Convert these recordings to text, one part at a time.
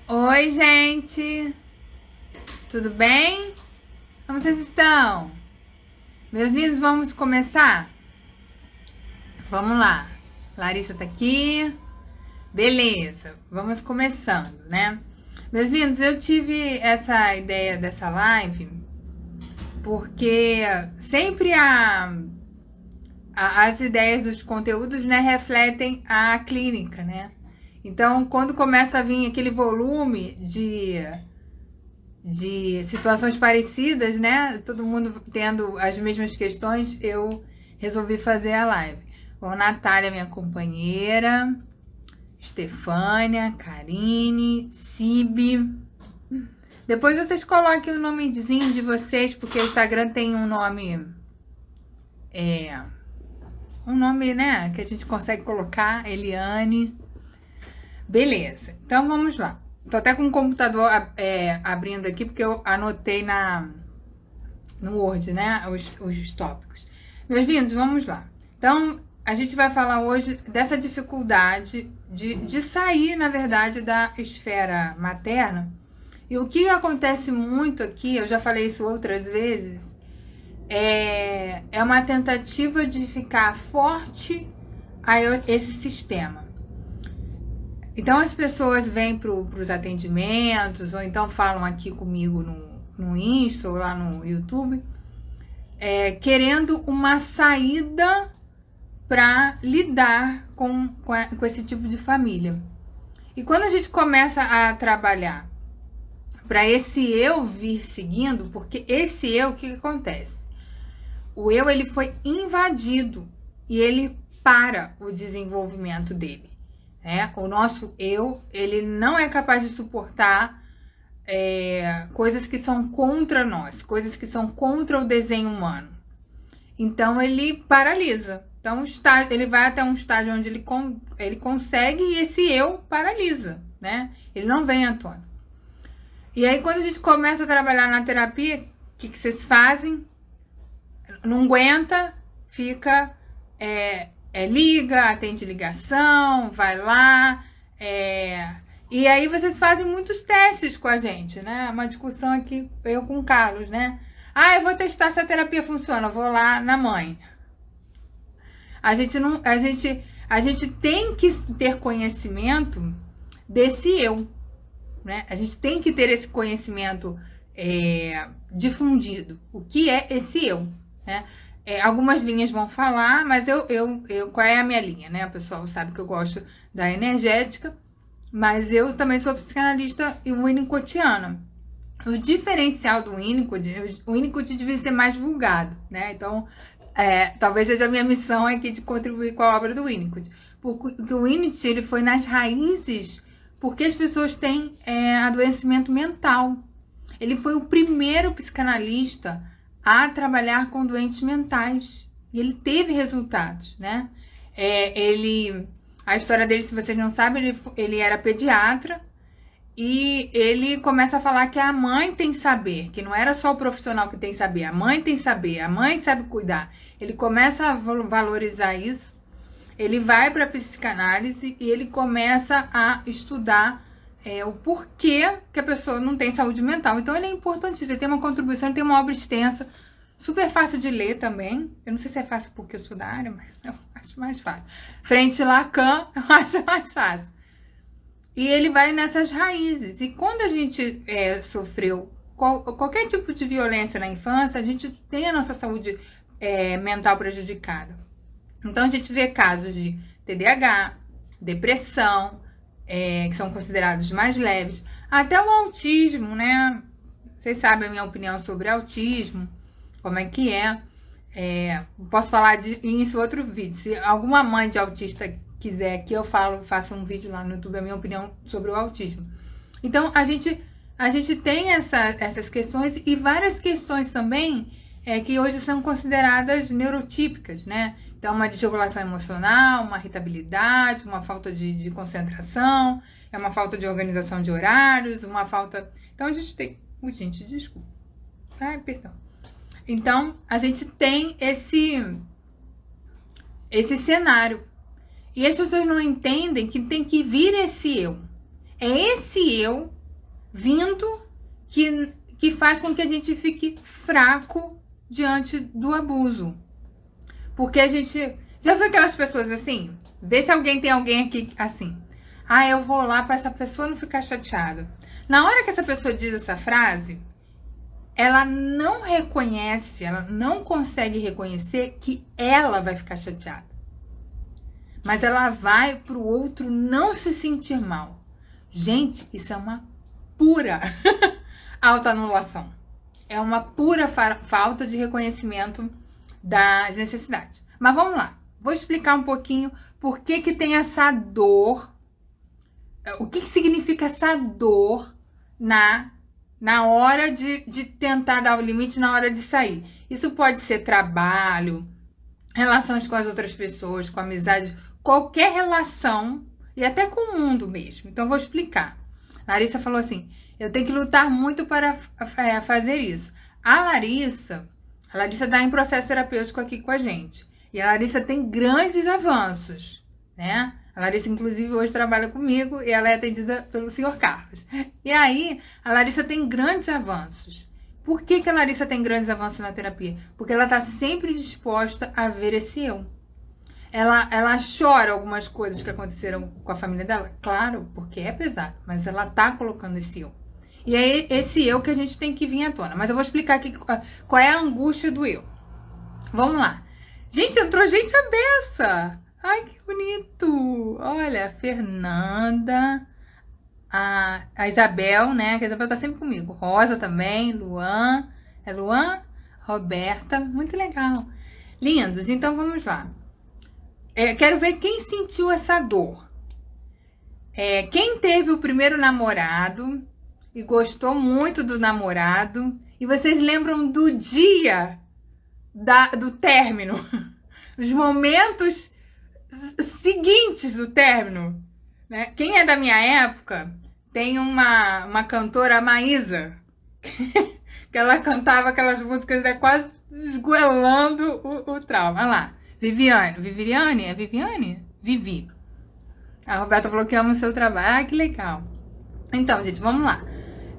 Oi, gente! Tudo bem? Como vocês estão? Meus lindos, vamos começar? Vamos lá. Larissa tá aqui. Beleza, vamos começando, né? Meus lindos, eu tive essa ideia dessa live porque sempre as ideias dos conteúdos, né, refletem a clínica, né? Então, quando começa a vir aquele volume de situações parecidas, né? Todo mundo tendo as mesmas questões, eu resolvi fazer a live. Bom, Natália, minha companheira, Estefânia, Karine, Cibi. Depois vocês coloquem o nomezinho de vocês, porque o Instagram tem um nome, né, que a gente consegue colocar, Eliane. Beleza, então vamos lá. Tô até com o computador abrindo aqui, porque eu anotei no Word, né, os tópicos. Meus lindos, vamos lá. Então, a gente vai falar hoje dessa dificuldade de sair, na verdade, da esfera materna. E o que acontece muito aqui, eu já falei isso outras vezes, é uma tentativa de ficar forte a esse sistema. Então as pessoas vêm para os atendimentos, ou então falam aqui comigo no Insta ou lá no YouTube, querendo uma saída para lidar com esse tipo de família. E quando a gente começa a trabalhar para esse eu vir seguindo, porque esse eu, o que acontece? O eu, ele foi invadido e ele para o desenvolvimento dele. O nosso eu, ele não é capaz de suportar coisas que são contra nós, coisas que são contra o desenho humano. Então, ele paralisa. Então, ele vai até um estágio onde ele consegue e esse eu paralisa, né? Ele não vem à tona. E aí, quando a gente começa a trabalhar na terapia, o que vocês fazem? Não aguenta, fica... liga, atende ligação, vai lá, e aí vocês fazem muitos testes com a gente, né? Uma discussão aqui, eu com o Carlos, né? Eu vou testar se a terapia funciona, vou lá na mãe. A gente tem que ter conhecimento desse eu, né? A gente tem que ter esse conhecimento difundido. O que é esse eu, né? Algumas linhas vão falar, mas qual é a minha linha, né? O pessoal sabe que eu gosto da energética, mas eu também sou psicanalista e winnicottiana. O diferencial do Winnicott, o Winnicott devia ser mais divulgado, né? Então, talvez seja a minha missão aqui de contribuir com a obra do Winnicott. Porque o Winnicott, ele foi nas raízes, porque as pessoas têm adoecimento mental. Ele foi o primeiro psicanalista a trabalhar com doentes mentais. E ele teve resultados, né? A história dele, se vocês não sabem, ele era pediatra e ele começa a falar que a mãe tem saber, que não era só o profissional que tem saber, a mãe tem saber, a mãe sabe cuidar. Ele começa a valorizar isso, ele vai para a psicanálise e ele começa a estudar o porquê que a pessoa não tem saúde mental. Então ele é importantíssimo, ele tem uma contribuição, ele tem uma obra extensa, super fácil de ler também. Eu não sei se é fácil porque eu sou da área, mas eu acho mais fácil. Frente Lacan, eu acho mais fácil. E ele vai nessas raízes. E quando a gente sofreu qualquer tipo de violência na infância, a gente tem a nossa saúde mental prejudicada. Então a gente vê casos de TDAH, depressão, que são considerados mais leves, até o autismo, né? Vocês sabem a minha opinião sobre autismo, como é que posso falar nisso outro vídeo. Se alguma mãe de autista quiser que eu faço um vídeo lá no YouTube, a minha opinião sobre o autismo. Então, a gente tem essas questões e várias questões também que hoje são consideradas neurotípicas, né? Então, uma desregulação emocional, uma irritabilidade, uma falta de concentração, uma falta de organização de horários, uma falta... Então, a gente tem... Gente, desculpa. Ai, perdão. Então, a gente tem esse cenário. E as pessoas não entendem que tem que vir esse eu. É esse eu vindo que faz com que a gente fique fraco diante do abuso. Porque a gente... Já viu aquelas pessoas assim? Vê se tem alguém aqui assim. Ah, eu vou lá para essa pessoa não ficar chateada. Na hora que essa pessoa diz essa frase, ela não reconhece, ela não consegue reconhecer que ela vai ficar chateada. Mas ela vai pro outro não se sentir mal. Gente, isso é uma pura autoanulação. É uma pura falta de reconhecimento das necessidades. Mas vamos lá. Vou explicar um pouquinho por que tem essa dor. O que significa essa dor na hora de tentar dar o limite, na hora de sair. Isso pode ser trabalho, relações com as outras pessoas, com amizades, qualquer relação e até com o mundo mesmo. Então, vou explicar. Larissa falou assim, eu tenho que lutar muito para fazer isso. A Larissa está em processo terapêutico aqui com a gente. E a Larissa tem grandes avanços, né? A Larissa, inclusive, hoje trabalha comigo e ela é atendida pelo Sr. Carlos. E aí, a Larissa tem grandes avanços. Por que a Larissa tem grandes avanços na terapia? Porque ela está sempre disposta a ver esse eu. Ela chora algumas coisas que aconteceram com a família dela, claro, porque é pesado, mas ela tá colocando esse eu. E é esse eu que a gente tem que vir à tona. Mas eu vou explicar aqui qual é a angústia do eu. Vamos lá. Gente, entrou gente à beça. Ai, que bonito. Olha, a Fernanda, a Isabel, né? Que a Isabel tá sempre comigo. Rosa também, Luan. É Luan? Roberta. Muito legal. Lindos. Então, vamos lá. Quero ver quem sentiu essa dor. Quem teve o primeiro namorado e gostou muito do namorado. E vocês lembram do dia do término? Os momentos seguintes do término, né? Quem é da minha época tem uma cantora, a Maísa, que ela cantava aquelas músicas quase esgoelando o trauma. Olha lá, Viviane? É Viviane? Vivi. A Roberta falou que ama o seu trabalho. Ah, que legal. Então, gente, vamos lá.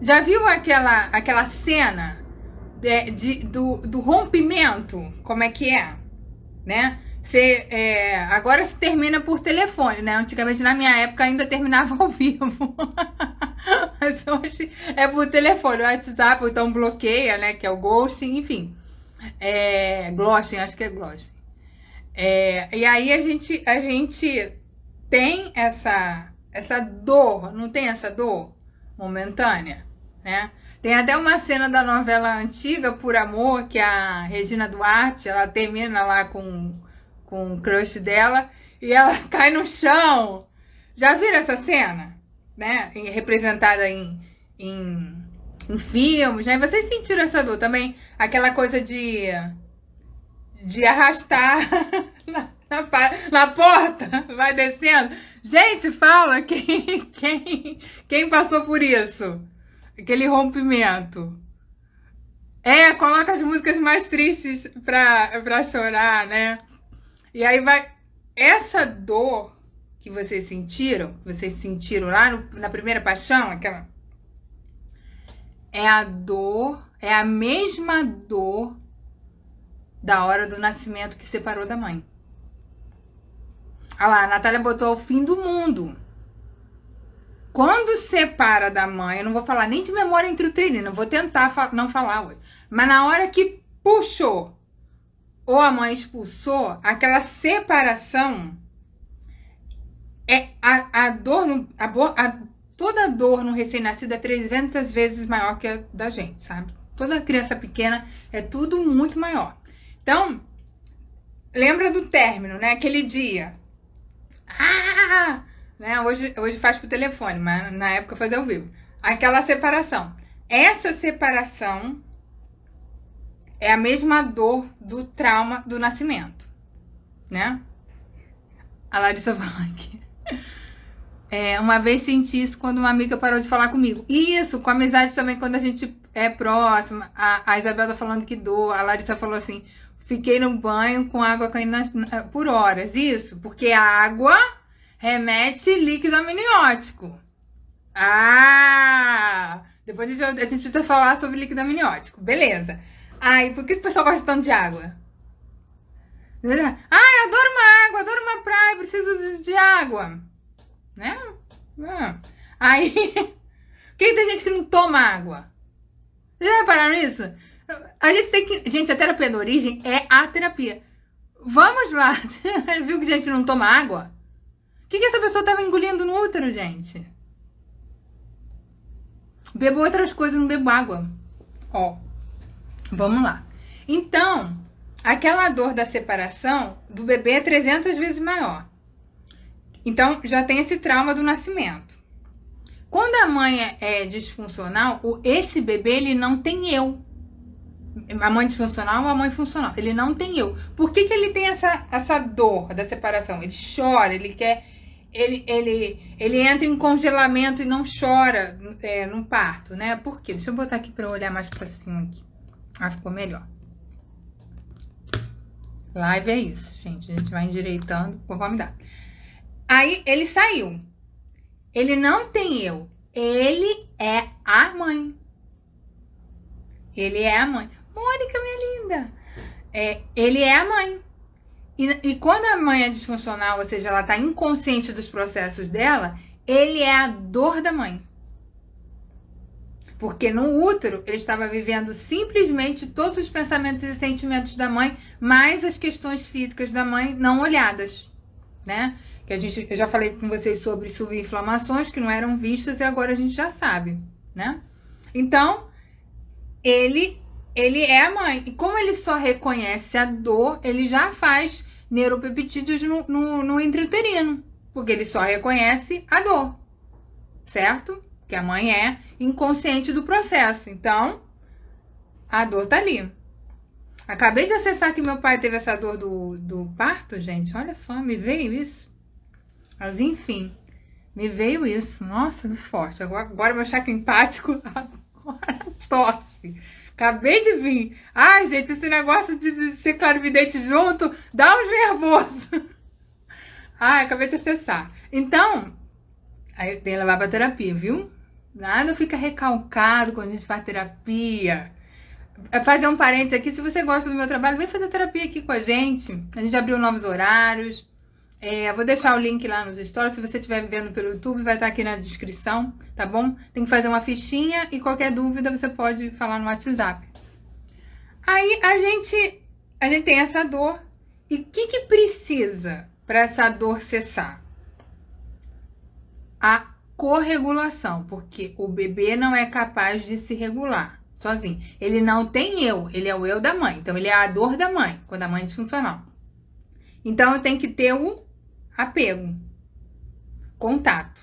Já viu aquela cena do rompimento? Como é que é? Né? Agora se termina por telefone, né? Antigamente, na minha época, ainda terminava ao vivo. Mas hoje é por telefone, o WhatsApp, ou então bloqueia, né? Que é o ghosting, enfim. Ghosting, acho que é ghosting. E aí a gente tem essa dor, não tem essa dor momentânea, né? Tem até uma cena da novela antiga, Por Amor, que a Regina Duarte, ela termina lá com o crush dela e ela cai no chão. Já viram essa cena? Né? Representada em filmes, né? Vocês sentiram essa dor também? Aquela coisa de arrastar na porta, vai descendo. Gente, fala quem passou por isso. Aquele rompimento. Coloca as músicas mais tristes pra chorar, né? E aí vai... Essa dor que vocês sentiram lá na primeira paixão, aquela... É a mesma dor da hora do nascimento que separou da mãe. Olha lá, a Natália botou o fim do mundo. Quando separa da mãe, eu não vou falar nem de memória entre o treinino, vou tentar não falar hoje. Mas na hora que puxou, ou a mãe expulsou, aquela separação, toda a dor no recém-nascido é 300 vezes maior que a da gente, sabe? Toda criança pequena é tudo muito maior. Então, lembra do término, né? Aquele dia. Né? Hoje faz por telefone, mas na época fazia ao vivo. Aquela separação. Essa separação é a mesma dor do trauma do nascimento, né? A Larissa fala aqui. Uma vez senti isso quando uma amiga parou de falar comigo. Isso, com amizade também, quando a gente é próxima. A Isabela tá falando que dor. A Larissa falou assim, fiquei no banho com água caindo por horas. Isso, porque a água remete líquido amniótico. Depois a gente precisa falar sobre líquido amniótico. Beleza. Aí, por que o pessoal gosta tanto de água? Ai, adoro uma água, adoro uma praia, preciso de água. Né? Aí, por que tem gente que não toma água? Vocês já repararam nisso? A gente tem que... Gente, a terapia da origem é a terapia. Vamos lá. Viu que a gente não toma água? O que essa pessoa estava engolindo no útero, gente? Bebo outras coisas, não bebo água. Ó, vamos lá. Então, aquela dor da separação do bebê é 300 vezes maior. Então, já tem esse trauma do nascimento. Quando a mãe é disfuncional, esse bebê, ele não tem eu. A mãe disfuncional ou a mãe funcional. Ele não tem eu. Por que ele tem essa dor da separação? Ele chora, ele quer... Ele entra em congelamento e não chora no parto, né? Por quê? Deixa eu botar aqui pra eu olhar mais pra cima aqui. Ah, ficou melhor. Live é isso, gente. A gente vai endireitando conforme dá. Aí, ele saiu. Ele não tem eu. Ele é a mãe. Ele é a mãe. Mônica, minha linda. Ele é a mãe. E quando a mãe é disfuncional, ou seja, ela está inconsciente dos processos dela, ele é a dor da mãe. Porque no útero, ele estava vivendo simplesmente todos os pensamentos e sentimentos da mãe, mais as questões físicas da mãe não olhadas, né? Que eu já falei com vocês sobre subinflamações que não eram vistas e agora a gente já sabe, né? Então, ele é a mãe. E como ele só reconhece a dor, ele já faz neuropeptídeos no intrauterino, porque ele só reconhece a dor, certo? Que a mãe é inconsciente do processo. Então, a dor tá ali. Acabei de acessar que meu pai teve essa dor do parto, gente. Olha só, me veio isso. Mas, enfim, me veio isso. Nossa, que forte. Agora meu chakra empático, agora tosse. Acabei de vir. Ai, gente, esse negócio de ser clarividente junto dá uns nervosos. Ai, acabei de acessar. Então, aí tem que levar pra terapia, viu? Nada fica recalcado quando a gente faz terapia. Fazer um parênteses aqui, se você gosta do meu trabalho, vem fazer terapia aqui com a gente. A gente abriu novos horários. Vou deixar o link lá nos stories. Se você estiver vendo pelo YouTube, vai estar aqui na descrição, tá bom? Tem que fazer uma fichinha e qualquer dúvida você pode falar no WhatsApp. Aí a gente tem essa dor. E o que precisa para essa dor cessar? A corregulação, porque o bebê não é capaz de se regular sozinho. Ele não tem eu, ele é o eu da mãe. Então, ele é a dor da mãe, quando a mãe é disfuncional. Então, eu tenho que ter o apego, contato.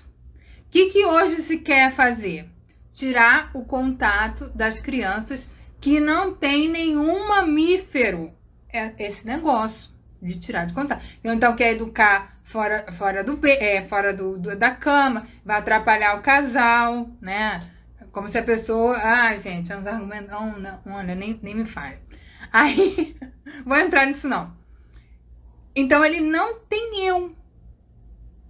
O que hoje se quer fazer? Tirar o contato das crianças que não tem nenhum mamífero. É esse negócio de tirar de contato. Então, quer educar fora da cama, vai atrapalhar o casal, né? Como se a pessoa... Ai, gente, uns argumentos... Não, nem me fale. Aí, vou entrar nisso não. Então, ele não tem eu.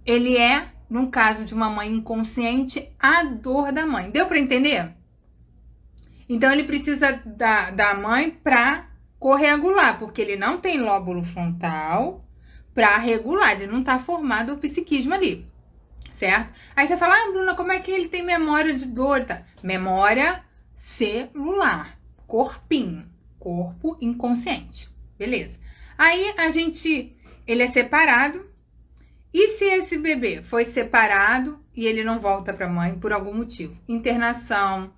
Ele é, no caso de uma mãe inconsciente, a dor da mãe. Deu para entender? Então, ele precisa da mãe para corregular, porque ele não tem lóbulo frontal para regular. Ele não está formado o psiquismo ali, certo? Aí você fala, Bruna, como é que ele tem memória de dor? Tá? Memória celular, corpinho, corpo inconsciente, beleza? Aí, ele é separado. E se esse bebê foi separado e ele não volta para a mãe por algum motivo? Internação,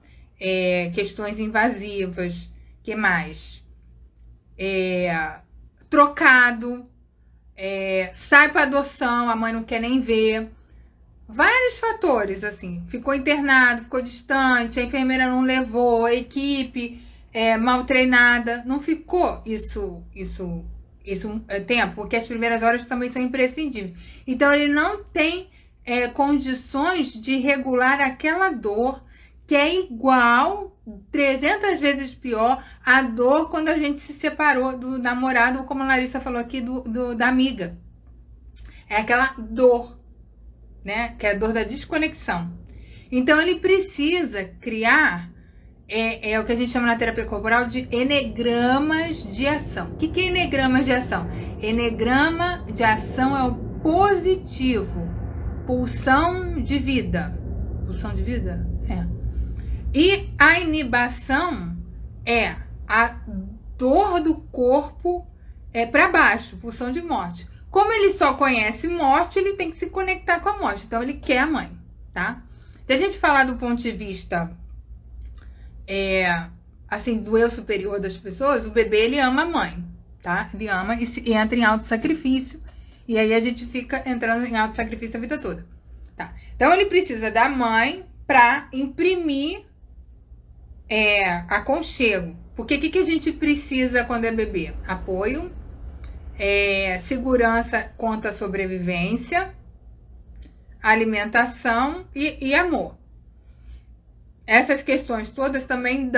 questões invasivas, que mais? Trocado, sai para adoção, a mãe não quer nem ver. Vários fatores, assim. Ficou internado, ficou distante, a enfermeira não levou, a equipe mal treinada. Não ficou isso tempo, porque as primeiras horas também são imprescindíveis. Então, ele não tem condições de regular aquela dor que é igual, 300 vezes pior, a dor quando a gente se separou do namorado, ou como a Larissa falou aqui, da amiga. É aquela dor, né? Que é a dor da desconexão. Então, ele precisa criar, o que a gente chama na terapia corporal de enegramas de ação. O que é enegramas de ação? Enegrama de ação é o positivo, pulsão de vida. Pulsão de vida? É. E a inibação é a dor do corpo para baixo, pulsão de morte. Como ele só conhece morte, ele tem que se conectar com a morte. Então, ele quer a mãe, tá? Se a gente falar do ponto de vista, assim, do eu superior das pessoas, o bebê, ele ama a mãe, tá? Ele ama e entra em auto-sacrifício. E aí, a gente fica entrando em auto-sacrifício a vida toda, tá? Então, ele precisa da mãe para imprimir aconchego. Porque o que a gente precisa quando é bebê? Apoio, segurança contra a sobrevivência, alimentação e amor. Essas questões todas também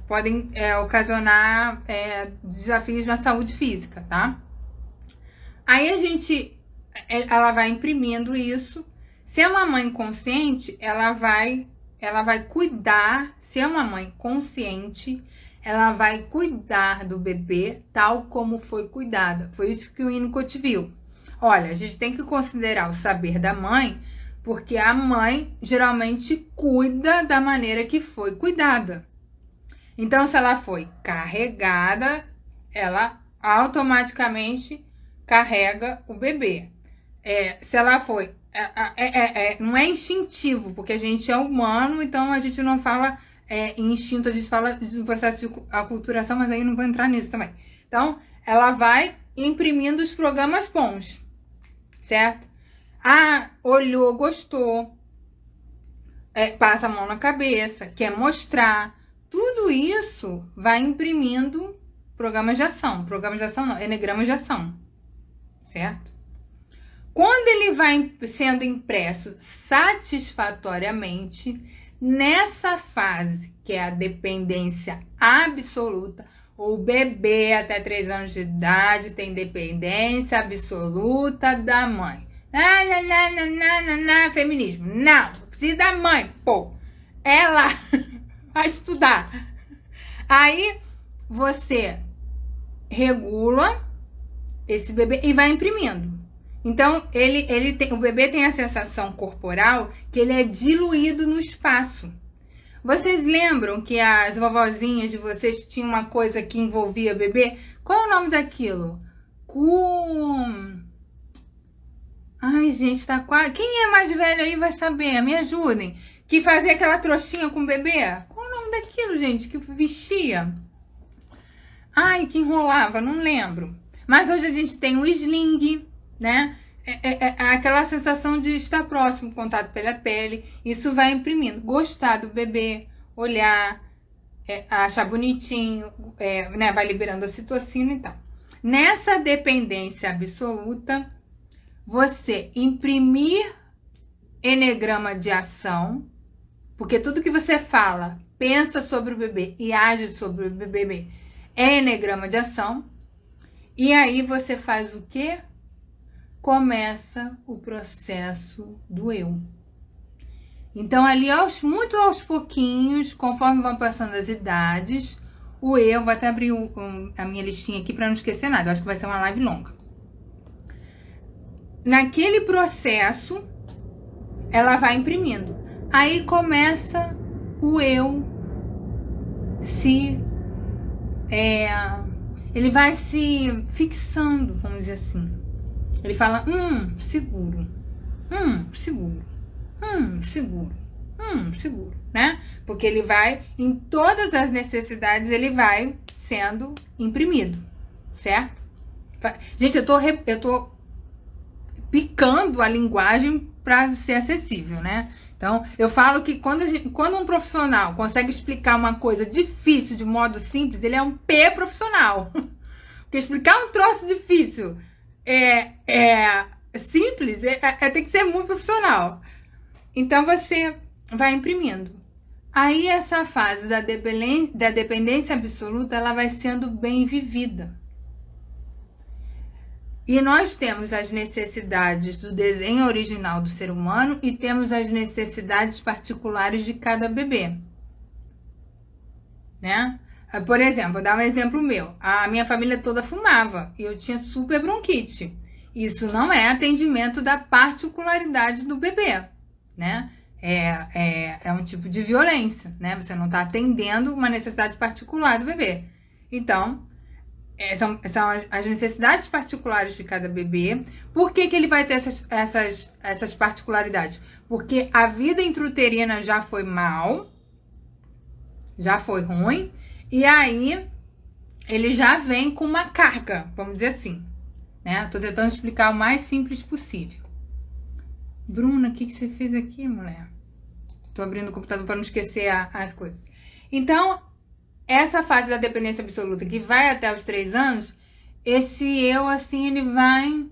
podem ocasionar desafios na saúde física, tá? Aí ela vai imprimindo isso. Se é uma mãe consciente, ela vai cuidar. Se é uma mãe consciente, ela vai cuidar do bebê tal como foi cuidada. Foi isso que o Winnicott viu. Olha, a gente tem que considerar o saber da mãe, porque a mãe geralmente cuida da maneira que foi cuidada. Então, se ela foi carregada, ela automaticamente carrega o bebê. Se ela foi... não é instintivo, porque a gente é humano, então a gente não fala em instinto, a gente fala do processo de aculturação, mas aí não vou entrar nisso também. Então, ela vai imprimindo os programas bons, certo? Olhou, gostou, passa a mão na cabeça, quer mostrar. Tudo isso vai imprimindo programas de ação. Programas de ação não, enegramas de ação, certo? Quando ele vai sendo impresso satisfatoriamente, nessa fase, que é a dependência absoluta, o bebê até 3 anos de idade tem dependência absoluta da mãe. Feminismo. Não, precisa da mãe, pô. Ela vai estudar. Aí você regula esse bebê e vai imprimindo. Então, o bebê tem a sensação corporal que ele é diluído no espaço. Vocês lembram que as vovozinhas de vocês tinham uma coisa que envolvia bebê? Qual é o nome daquilo? Ai, gente, tá quase... Quem é mais velho aí vai saber, me ajudem. Que fazia aquela trouxinha com o bebê? Qual é o nome daquilo, gente, que vestia? Ai, que enrolava, não lembro. Mas hoje a gente tem o sling, né? Aquela sensação de estar próximo, contato pela pele. Isso vai imprimindo. Gostar do bebê, olhar, achar bonitinho, né? Vai liberando a ocitocina e tal. Nessa dependência absoluta, você imprimir enegrama de ação, porque tudo que você fala, pensa sobre o bebê e age sobre o bebê é enegrama de ação. E aí você faz o quê? Começa o processo do eu. Então, ali, muito aos pouquinhos, conforme vão passando as idades, o eu, vou até abrir a minha listinha aqui para não esquecer nada, eu acho que vai ser uma live longa. Naquele processo, ela vai imprimindo. Aí começa o eu ele vai se fixando, vamos dizer assim. Ele fala, seguro, seguro, seguro, seguro, né? Porque ele vai, em todas as necessidades, ele vai sendo imprimido, certo? Gente, eu tô picando a linguagem para ser acessível, né? Então, eu falo que quando um profissional consegue explicar uma coisa difícil de modo simples, ele é um P profissional. Porque explicar um troço difícil simples, tem que ser muito profissional. Então, você vai imprimindo. Aí, essa fase da dependência absoluta, ela vai sendo bem vivida. E nós temos as necessidades do desenho original do ser humano e temos as necessidades particulares de cada bebê, né? Por exemplo, vou dar um exemplo meu. A minha família toda fumava e eu tinha super bronquite. Isso não é atendimento da particularidade do bebê, né? É um tipo de violência, né? Você não está atendendo uma necessidade particular do bebê. Então, são as necessidades particulares de cada bebê. Por que ele vai ter essas particularidades? Porque a vida intrauterina já foi mal, já foi ruim, e aí ele já vem com uma carga, vamos dizer assim, né? Tô tentando explicar o mais simples possível. Bruna, o que você fez aqui, mulher? Tô abrindo o computador para não esquecer as coisas. Então, essa fase da dependência absoluta, que vai até os 3 anos, esse eu, assim, ele vai...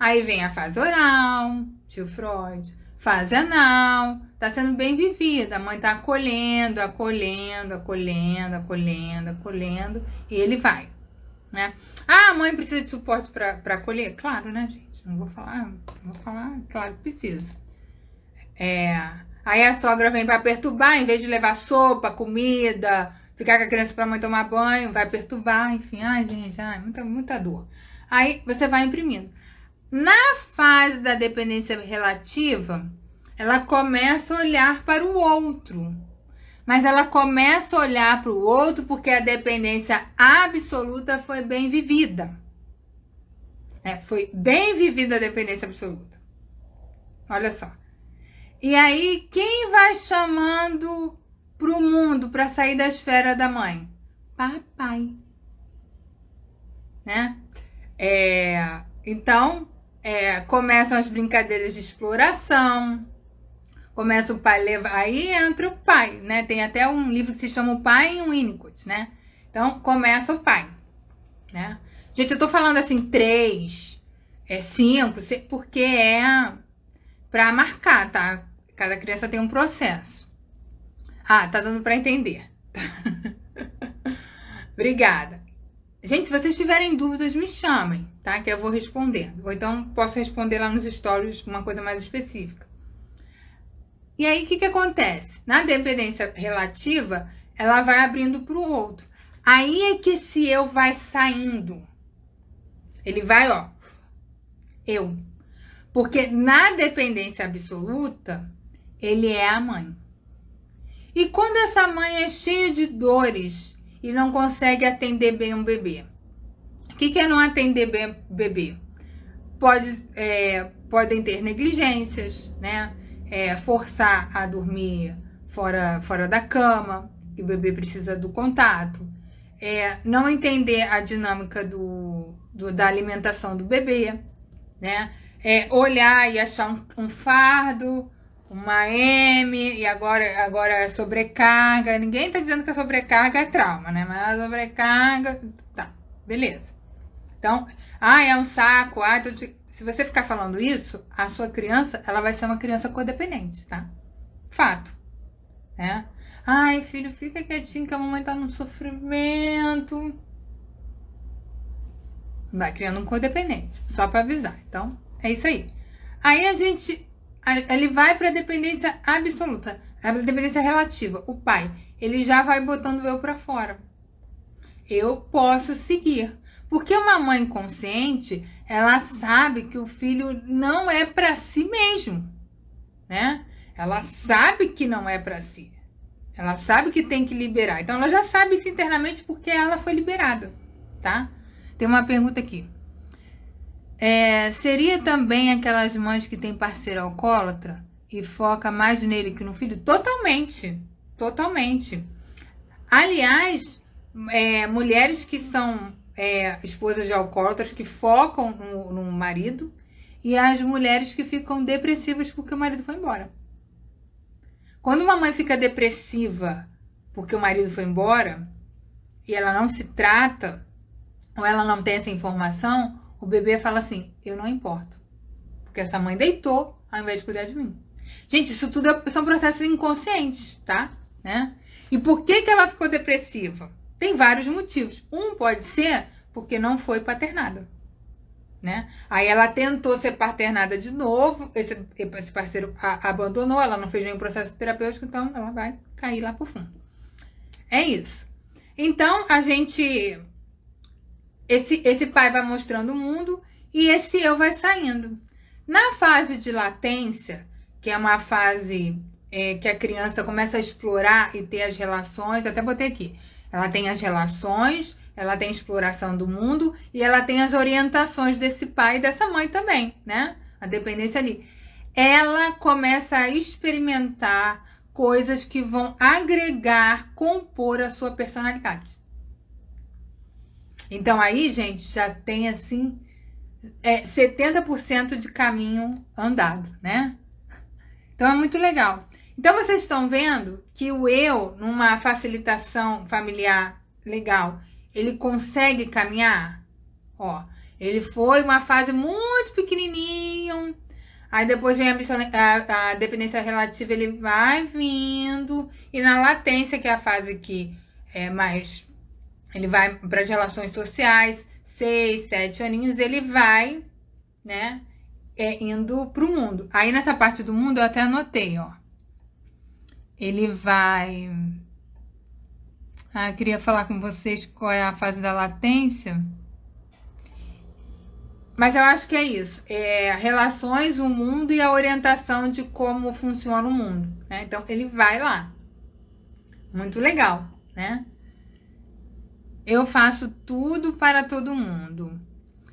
Aí vem a fase oral, tio Freud, fase anal, tá sendo bem vivida. A mãe tá acolhendo, e ele vai, né? Ah, a mãe precisa de suporte para acolher? Claro, né, gente? Não vou falar, claro que precisa. Aí a sogra vem para perturbar, em vez de levar sopa, comida, ficar com a criança para a mãe tomar banho, vai perturbar, enfim, ai, gente, muita dor. Aí você vai imprimindo. Na fase da dependência relativa, ela começa a olhar para o outro. Mas ela começa a olhar para o outro porque a dependência absoluta foi bem vivida. Foi bem vivida a dependência absoluta. Olha só. E aí, quem vai chamando pro mundo para sair da esfera da mãe? Papai. Né? Então, começam as brincadeiras de exploração. Começa o pai levar... Aí entra o pai, né? Tem até um livro que se chama O Pai em Winnicott, né? Então, começa o pai, né? Gente, eu tô falando assim, 3, 5, porque é pra marcar, tá? Cada criança tem um processo. Tá dando pra entender. Obrigada. Gente, se vocês tiverem dúvidas, me chamem, tá? Que eu vou respondendo. Ou então, posso responder lá nos stories uma coisa mais específica. E aí, o que acontece? Na dependência relativa, ela vai abrindo para o outro. Aí é que esse eu vai saindo. Ele vai, eu. Porque na dependência absoluta, ele é a mãe. E quando essa mãe é cheia de dores e não consegue atender bem um bebê? O que é não atender bem o bebê? Podem ter negligências, né? Forçar a dormir fora da cama, que o bebê precisa do contato, não entender a dinâmica da alimentação do bebê, né? Olhar e achar um fardo, uma M, e agora é sobrecarga. Ninguém tá dizendo que a sobrecarga é trauma, né? Mas a sobrecarga, tá, beleza. Então, é um saco, se você ficar falando isso, a sua criança, ela vai ser uma criança codependente, tá? Fato, né? Ai, filho, fica quietinho que a mamãe tá num sofrimento. Vai criando um codependente, só pra avisar. Então, é isso aí. Aí ele vai pra dependência absoluta, a dependência relativa. O pai, ele já vai botando eu pra fora. Eu posso seguir. Porque uma mãe consciente, ela sabe que o filho não é para si mesmo, né? Ela sabe que não é para si. Ela sabe que tem que liberar. Então, ela já sabe isso internamente porque ela foi liberada, tá? Tem uma pergunta aqui. Seria também aquelas mães que têm parceiro alcoólatra e foca mais nele que no filho? Totalmente. Totalmente. Aliás, mulheres que são... esposas de alcoólatras que focam no marido, e as mulheres que ficam depressivas porque o marido foi embora. Quando uma mãe fica depressiva porque o marido foi embora e ela não se trata, ou ela não tem essa informação, o bebê fala assim, eu não importo, porque essa mãe deitou ao invés de cuidar de mim. Gente, isso tudo são processos inconscientes, tá? Né? E por que ela ficou depressiva? Tem vários motivos. Um pode ser porque não foi paternada. né? Aí ela tentou ser paternada de novo, esse parceiro abandonou, ela não fez nenhum processo terapêutico, então ela vai cair lá pro fundo. É isso. Então, esse pai vai mostrando o mundo e esse eu vai saindo. Na fase de latência, que é uma fase que a criança começa a explorar e ter as relações, até botei aqui, ela tem as relações, ela tem a exploração do mundo e ela tem as orientações desse pai e dessa mãe também, né? A dependência ali. Ela começa a experimentar coisas que vão agregar, compor a sua personalidade. Então aí, gente, já tem assim 70% de caminho andado, né? Então é muito legal. Então vocês estão vendo que o eu, numa facilitação familiar legal, ele consegue caminhar? Ó, ele foi uma fase muito pequenininho, aí depois vem a dependência relativa, ele vai vindo, e na latência, que é a fase que é mais... Ele vai para as relações sociais, 6, 7 aninhos, ele vai, né, indo para o mundo. Aí nessa parte do mundo eu até anotei, ó. Ele vai... queria falar com vocês qual é a fase da latência. Mas eu acho que é isso. Relações, o mundo e a orientação de como funciona o mundo, né? Então ele vai lá. Muito legal, né? Eu faço tudo para todo mundo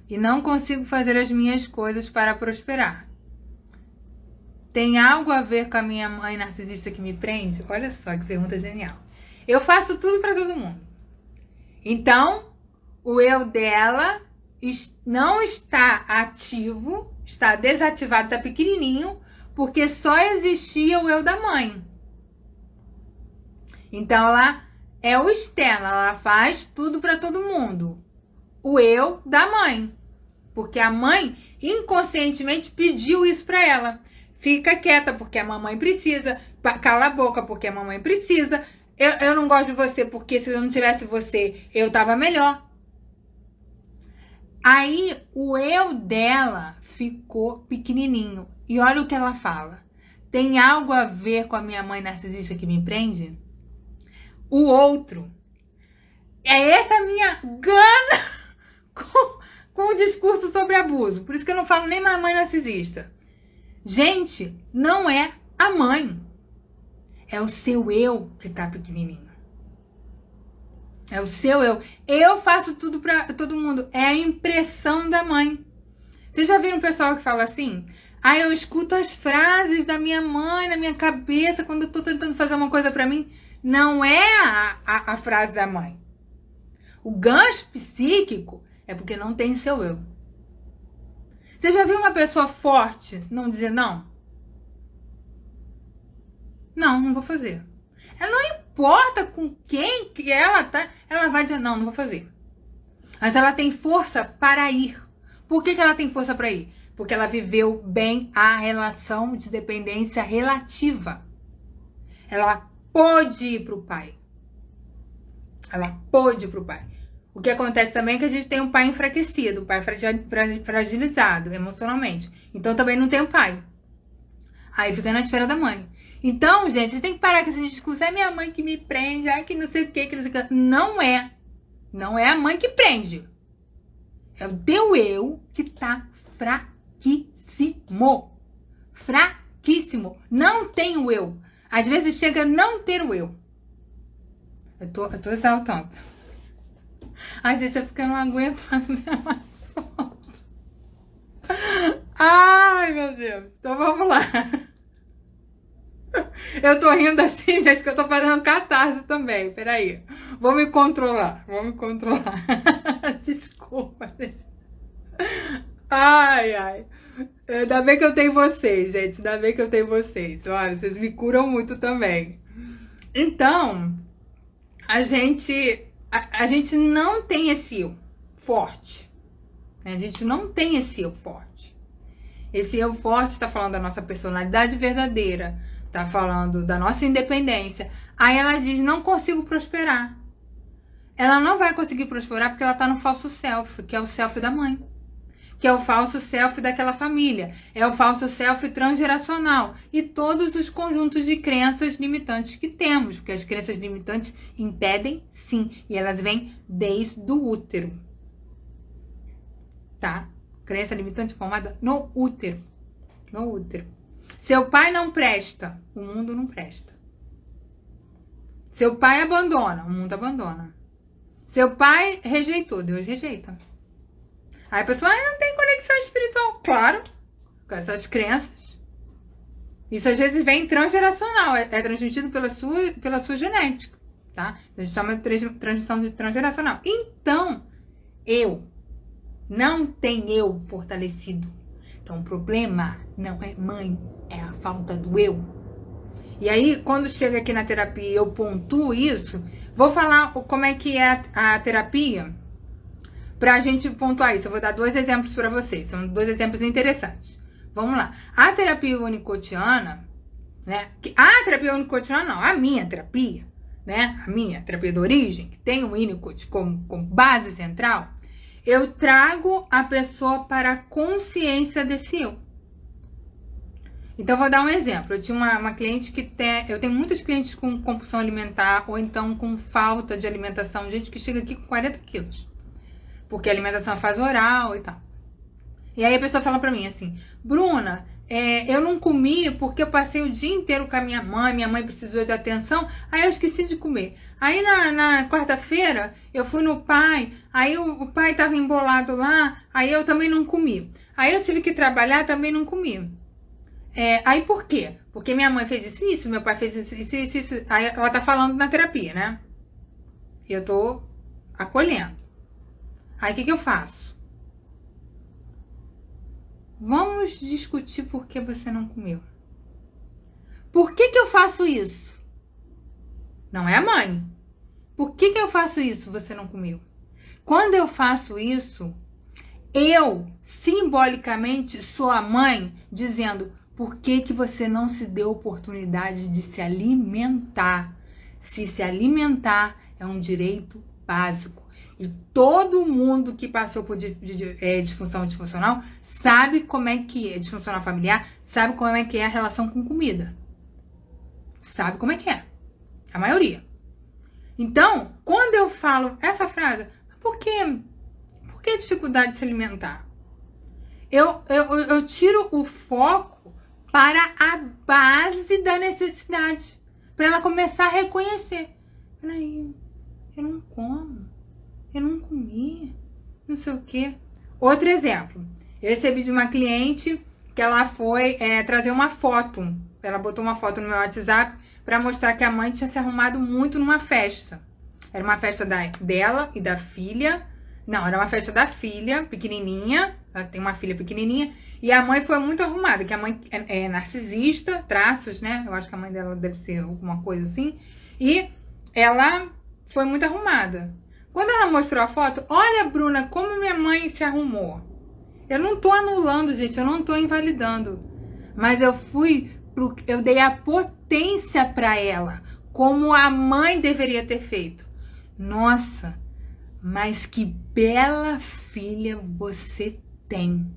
e não consigo fazer as minhas coisas para prosperar. Tem algo a ver com a minha mãe narcisista que me prende? Olha só que pergunta genial. Eu faço tudo para todo mundo. Então, o eu dela não está ativo, está desativado, está pequenininho, porque só existia o eu da mãe. Então, ela é o externo, ela faz tudo para todo mundo. O eu da mãe. Porque a mãe inconscientemente pediu isso para ela. Fica quieta porque a mamãe precisa. Cala a boca porque a mamãe precisa. Eu não gosto de você porque se eu não tivesse você, eu tava melhor. Aí o eu dela ficou pequenininho. E olha o que ela fala. Tem algo a ver com a minha mãe narcisista que me prende? O outro. Essa a minha gana com o discurso sobre abuso. Por isso que eu não falo nem mais mãe narcisista. Gente, não é a mãe. É o seu eu que tá pequenininho. É o seu eu. Eu faço tudo pra todo mundo. É a impressão da mãe. Vocês já viram o pessoal que fala assim? Eu escuto as frases da minha mãe na minha cabeça quando eu tô tentando fazer uma coisa pra mim. Não é a frase da mãe. O gancho psíquico é porque não tem seu eu. Você já viu uma pessoa forte não dizer não? Não vou fazer. Ela não importa com quem que ela tá, ela vai dizer não vou fazer. Mas ela tem força para ir. Por que ela tem força para ir? Porque ela viveu bem a relação de dependência relativa. Ela pôde ir pro pai. Ela pôde ir pro pai. O que acontece também é que a gente tem um pai enfraquecido, um pai fragilizado emocionalmente. Então também não tem um pai. Aí fica na esfera da mãe. Então, gente, vocês têm que parar com esse discurso. É minha mãe que me prende, que não sei o que não sei o que. Não é. Não é a mãe que prende. É o teu eu que tá fraquíssimo. Fraquíssimo. Não tem o eu. Às vezes chega a não ter o eu. Eu tô exaltando. Ai, gente, é porque eu não aguento mais ver mais solto. Ai, meu Deus. Então vamos lá. Eu tô rindo assim, gente, que eu tô fazendo catarse também. Peraí. Vou me controlar. Desculpa, gente. Ai. Ainda bem que eu tenho vocês, gente. Ainda bem que eu tenho vocês. Olha, vocês me curam muito também. Então, a gente não tem esse eu forte. A gente não tem esse eu forte. Esse eu forte tá falando da nossa personalidade verdadeira. Tá falando da nossa independência. Aí ela diz, não consigo prosperar. Ela não vai conseguir prosperar porque ela tá no falso self, que é o self da mãe. que é o falso self daquela família, é o falso self transgeracional e todos os conjuntos de crenças limitantes que temos, porque as crenças limitantes impedem sim, e elas vêm desde o útero, tá? Crença limitante formada no útero, no útero. Seu pai não presta, o mundo não presta. Seu pai abandona, o mundo abandona. Seu pai rejeitou, Deus rejeita. Aí a pessoa não tem conexão espiritual. Claro, com essas crenças. Isso às vezes vem transgeracional, é transmitido pela sua genética, tá? A gente chama de transmissão transgeracional. Então, não tem eu fortalecido. Então, o problema não é mãe, é a falta do eu. E aí, quando chega aqui na terapia e eu pontuo isso, vou falar como é que é a terapia pra gente pontuar isso. Eu vou dar 2 exemplos pra vocês, são 2 exemplos interessantes. Vamos lá. A terapia unicotiana, né? A terapia unicotiana não, a minha terapia, né? A minha terapia de origem, que tem o Winnicott como base central, eu trago a pessoa para a consciência desse eu. Então, vou dar um exemplo. Eu tinha uma cliente eu tenho muitos clientes com compulsão alimentar ou então com falta de alimentação. Gente que chega aqui com 40 quilos. Porque a alimentação é fase oral e tal. E aí a pessoa fala pra mim assim, Bruna, eu não comi porque eu passei o dia inteiro com a minha mãe precisou de atenção, aí eu esqueci de comer. Aí na quarta-feira eu fui no pai, aí o pai tava embolado lá, aí eu também não comi. Aí eu tive que trabalhar, também não comi. Aí por quê? Porque minha mãe fez isso, meu pai fez isso. Aí ela tá falando na terapia, né? E eu tô acolhendo. Aí o que eu faço? Vamos discutir por que você não comeu. Por que eu faço isso? Não é a mãe. Por que eu faço isso, você não comeu? Quando eu faço isso, eu simbolicamente sou a mãe dizendo: por que você não se deu oportunidade de se alimentar? Se alimentar é um direito básico. E todo mundo que passou por disfunção disfuncional sabe como é que é, disfuncional familiar, sabe como é que é a relação com comida. Sabe como é que é. A maioria. Então, quando eu falo essa frase, por que a dificuldade de se alimentar? Eu tiro o foco para a base da necessidade. Para ela começar a reconhecer. Peraí, eu não como. Eu não comi. Não sei o quê. Outro exemplo. Eu recebi de uma cliente que ela foi trazer uma foto. Ela botou uma foto no meu WhatsApp para mostrar que a mãe tinha se arrumado muito numa festa. Era uma festa dela e da filha. Não, era uma festa da filha, pequenininha. Ela tem uma filha pequenininha. E a mãe foi muito arrumada, que a mãe é narcisista, traços, né? Eu acho que a mãe dela deve ser alguma coisa assim. E ela foi muito arrumada. Quando ela mostrou a foto, olha, Bruna, como minha mãe se arrumou. Eu não tô anulando, gente, eu não tô invalidando. Mas eu dei a potência para ela, como a mãe deveria ter feito. Nossa, mas que bela filha você tem.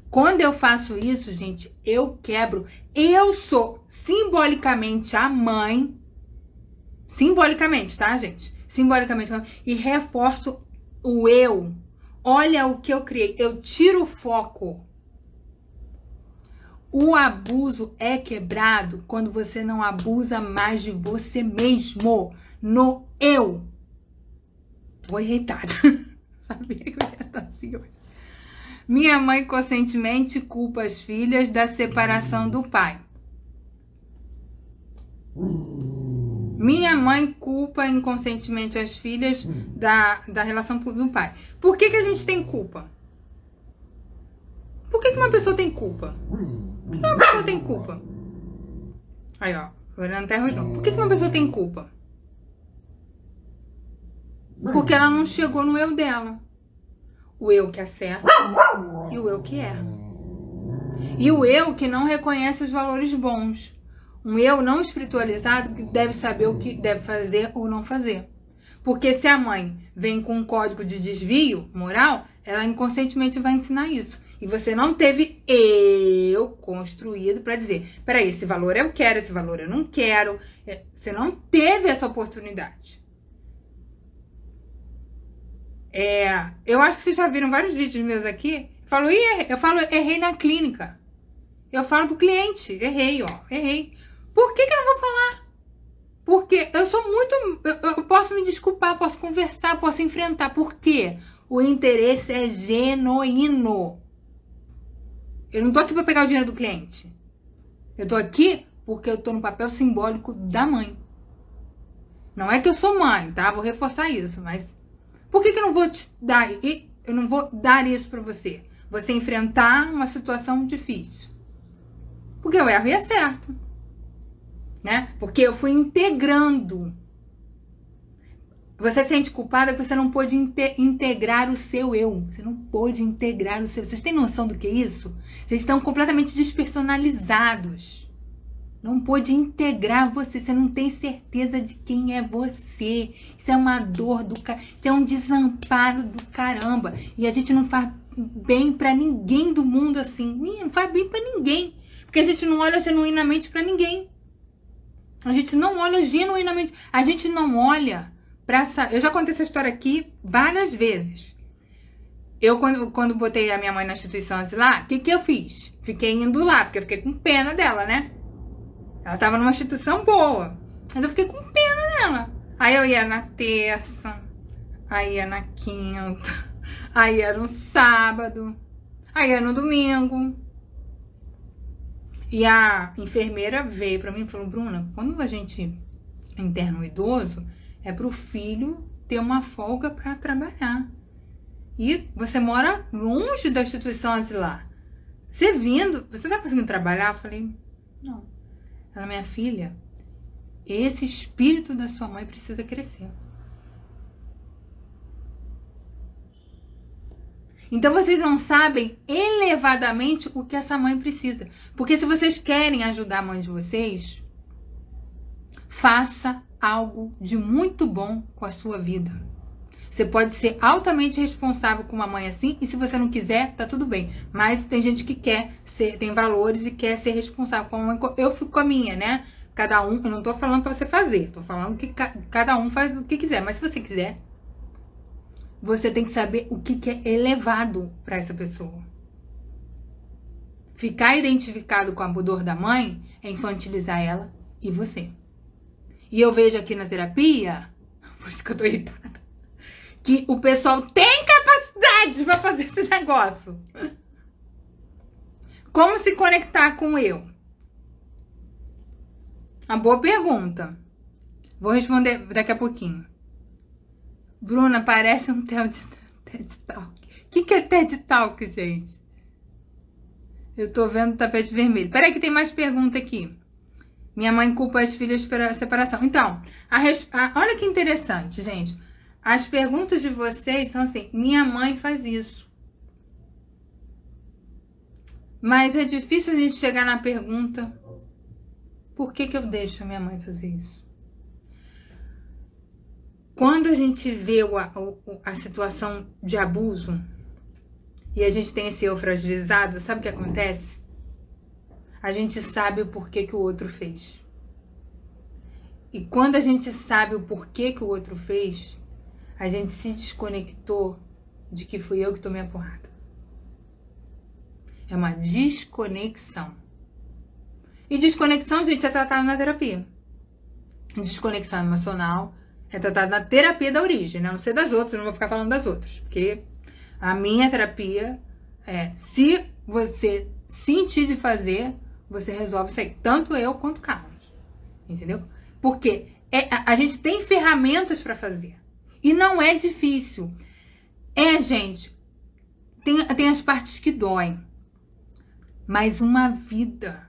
Quando eu faço isso, gente, eu quebro. Eu sou simbolicamente a mãe. Simbolicamente, tá, gente? Simbolicamente. E reforço o eu. Olha o que eu criei. Eu tiro o foco. O abuso é quebrado quando você não abusa mais de você mesmo. No eu. Tô irritada. Sabia que eu ia estar assim hoje. Minha mãe conscientemente culpa as filhas da separação do pai. Minha mãe culpa inconscientemente as filhas da relação do pai. Por que a gente tem culpa? Por que uma pessoa tem culpa? Por que uma pessoa tem culpa? Aí, ó. Olhando terra de novo. Por que uma pessoa tem culpa? Porque ela não chegou no eu dela. O eu que acerta e o eu que erra. E o eu que não reconhece os valores bons. Um eu não espiritualizado que deve saber o que deve fazer ou não fazer. Porque se a mãe vem com um código de desvio moral, ela inconscientemente vai ensinar isso. E você não teve eu construído para dizer, peraí, esse valor eu quero, esse valor eu não quero. Você não teve essa oportunidade. Eu acho que vocês já viram vários vídeos meus aqui. Eu falo, errei na clínica. Eu falo pro cliente, errei. Por que eu não vou falar? Porque eu sou muito... Eu posso me desculpar, posso conversar, posso enfrentar. Por quê? O interesse é genuíno. Eu não tô aqui pra pegar o dinheiro do cliente. Eu tô aqui porque eu tô no papel simbólico da mãe. Não é que eu sou mãe, tá? Vou reforçar isso, mas... Por que eu não vou te dar... Eu não vou dar isso pra você? Você enfrentar uma situação difícil. Porque eu erro e acerto. Né? Porque eu fui integrando. Você se sente culpada que você não pôde integrar o seu eu. Você não pôde integrar o seu... Vocês têm noção do que é isso? Vocês estão completamente despersonalizados. Não pôde integrar você. Você não tem certeza de quem é você. Isso é uma dor do caramba. Isso é um desamparo do caramba. E a gente não faz bem pra ninguém do mundo assim. Não faz bem pra ninguém. Porque a gente não olha genuinamente pra ninguém. A gente não olha genuinamente. A gente não olha pra essa... Eu já contei essa história aqui várias vezes. Eu, quando botei a minha mãe na instituição asilar, o que eu fiz? Fiquei indo lá, porque eu fiquei com pena dela, né? Ela tava numa instituição boa. Mas eu fiquei com pena dela. Aí eu ia na terça, aí ia na quinta, aí ia no sábado, aí ia no domingo. E a enfermeira veio pra mim e falou, Bruna, quando a gente interna um idoso, é pro filho ter uma folga pra trabalhar. E você mora longe da instituição asilar. Você vindo, você tá conseguindo trabalhar? Eu falei, não. Ela, minha filha, esse espírito da sua mãe precisa crescer. Então vocês não sabem elevadamente o que essa mãe precisa. Porque se vocês querem ajudar a mãe de vocês, faça algo de muito bom com a sua vida. Você pode ser altamente responsável com uma mãe assim, e se você não quiser, tá tudo bem. Mas tem gente que quer ser, tem valores e quer ser responsável com a mãe. Eu fico com a minha, né? Cada um, eu não tô falando pra você fazer, tô falando que cada um faz o que quiser. Mas se você quiser, você tem que saber o que é elevado para essa pessoa. Ficar identificado com a dor da mãe é infantilizar ela e você. E eu vejo aqui na terapia, por isso que eu tô irritada, que o pessoal tem capacidade para fazer esse negócio. Como se conectar com eu? Uma boa pergunta. Vou responder daqui a pouquinho. Bruna, parece um TED Talk. O que é TED Talk, gente? Eu tô vendo o tapete vermelho. Peraí que tem mais pergunta aqui. Minha mãe culpa as filhas pela separação. Então, olha que interessante, gente. As perguntas de vocês são assim, minha mãe faz isso. Mas é difícil a gente chegar na pergunta, por que eu deixo a minha mãe fazer isso? Quando a gente vê a situação de abuso e a gente tem esse eu fragilizado, sabe o que acontece? A gente sabe o porquê que o outro fez. E quando a gente sabe o porquê que o outro fez, a gente se desconectou de que fui eu que tomei a porrada. É uma desconexão. E desconexão, gente, é tratado na terapia. Desconexão emocional é tratado na terapia da origem, né? Não sei das outras, não vou ficar falando das outras. Porque a minha terapia é, se você sentir de fazer, você resolve isso aí. Tanto eu quanto o Carlos. Entendeu? Porque a gente tem ferramentas para fazer. E não é difícil. Gente, tem as partes que doem. Mas uma vida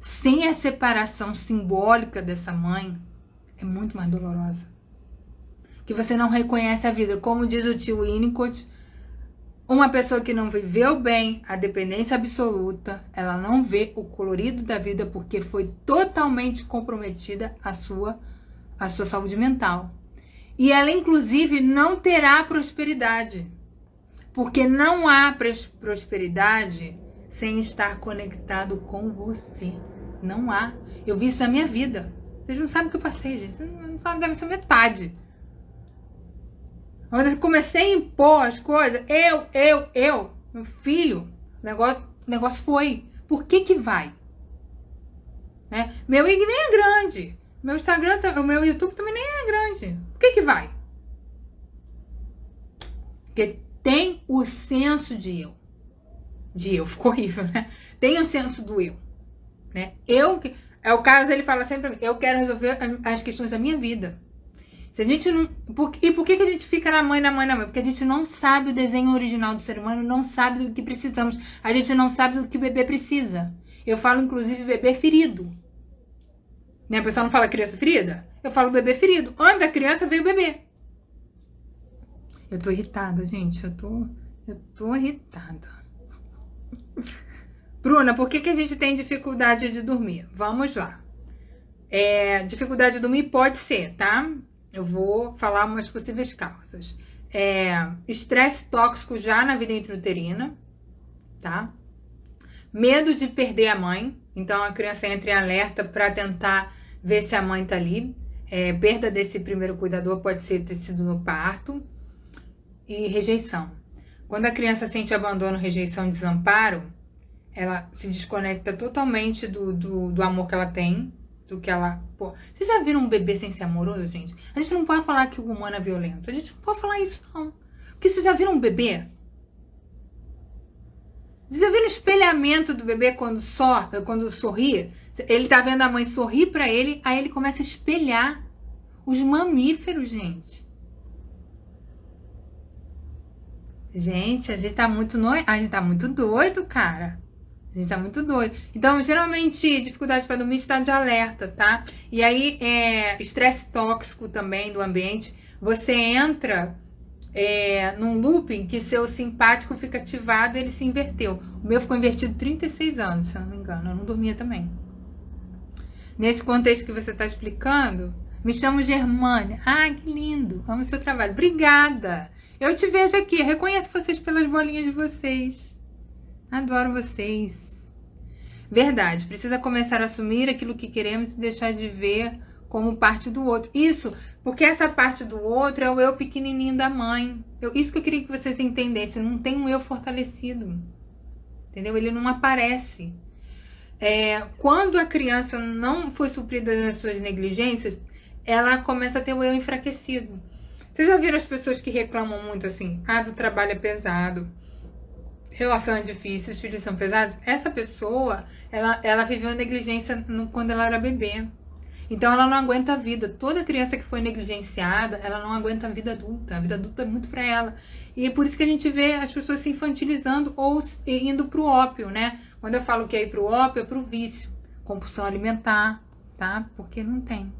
sem a separação simbólica dessa mãe é muito mais dolorosa. Que você não reconhece a vida. Como diz o tio Winnicott, uma pessoa que não viveu bem a dependência absoluta, ela não vê o colorido da vida porque foi totalmente comprometida a sua saúde mental. E ela, inclusive, não terá prosperidade. Porque não há prosperidade sem estar conectado com você. Não há. Eu vi isso na minha vida. Vocês não sabem o que eu passei, gente. Vocês não sabem, deve ser metade. Quando eu comecei a impor as coisas, meu filho, o negócio foi. Por que vai? Né? Meu IG nem é grande. Meu Instagram, o meu YouTube também nem é grande. Por que vai? Porque tem o senso de eu. Ficou horrível, né? Tem o senso do eu. Né? É o caso, ele fala sempre pra mim, eu quero resolver as questões da minha vida. Se a gente não... E por que a gente fica na mãe? Porque a gente não sabe o desenho original do ser humano, não sabe do que precisamos. A gente não sabe do que o bebê precisa. Eu falo, inclusive, bebê ferido. Né? A pessoa não fala criança ferida? Eu falo bebê ferido. Antes da criança veio o bebê. Eu tô irritada, gente. Eu tô irritada. Bruna, por que a gente tem dificuldade de dormir? Vamos lá. Dificuldade de dormir pode ser, tá? Eu vou falar umas possíveis causas. Estresse tóxico já na vida intrauterina, tá? Medo de perder a mãe. Então a criança entra em alerta para tentar ver se a mãe tá ali. Perda desse primeiro cuidador pode ter sido no parto. E rejeição. Quando a criança sente abandono, rejeição, desamparo, ela se desconecta totalmente do amor que ela tem, do que ela... Pô, vocês já viram um bebê sem ser amoroso, gente? A gente não pode falar que o humano é violento. A gente não pode falar isso, não. Porque vocês já viram um bebê? Vocês já viram o espelhamento do bebê quando sorri? Ele tá vendo a mãe sorrir pra ele, aí ele começa a espelhar. Os mamíferos, gente. Gente, a gente tá muito doido, cara. A gente tá muito doido. Então, geralmente, dificuldade para dormir, estado de alerta, tá? E aí, estresse tóxico também do ambiente. Você entra num looping que seu simpático fica ativado e ele se inverteu. O meu ficou invertido 36 anos, se eu não me engano. Eu não dormia também. Nesse contexto que você tá explicando, me chamo Germânia. Ah, que lindo. Amo seu trabalho. Obrigada. Eu te vejo aqui, eu reconheço vocês pelas bolinhas de vocês. Adoro vocês. Verdade, precisa começar a assumir aquilo que queremos e deixar de ver como parte do outro. Isso, porque essa parte do outro é o eu pequenininho da mãe. Isso que eu queria que vocês entendessem. Não tem um eu fortalecido. Entendeu? Ele não aparece. Quando a criança não foi suprida nas suas negligências, ela começa a ter o eu enfraquecido. Vocês já viram as pessoas que reclamam muito assim? Do trabalho é pesado, relação é difícil, os filhos são pesados. Essa pessoa, ela viveu negligência quando ela era bebê. Então ela não aguenta a vida. Toda criança que foi negligenciada, ela não aguenta a vida adulta. A vida adulta é muito pra ela. E é por isso que a gente vê as pessoas se infantilizando ou indo pro ópio, né? Quando eu falo que é ir pro ópio, é pro vício. Compulsão alimentar, tá? Porque não tem.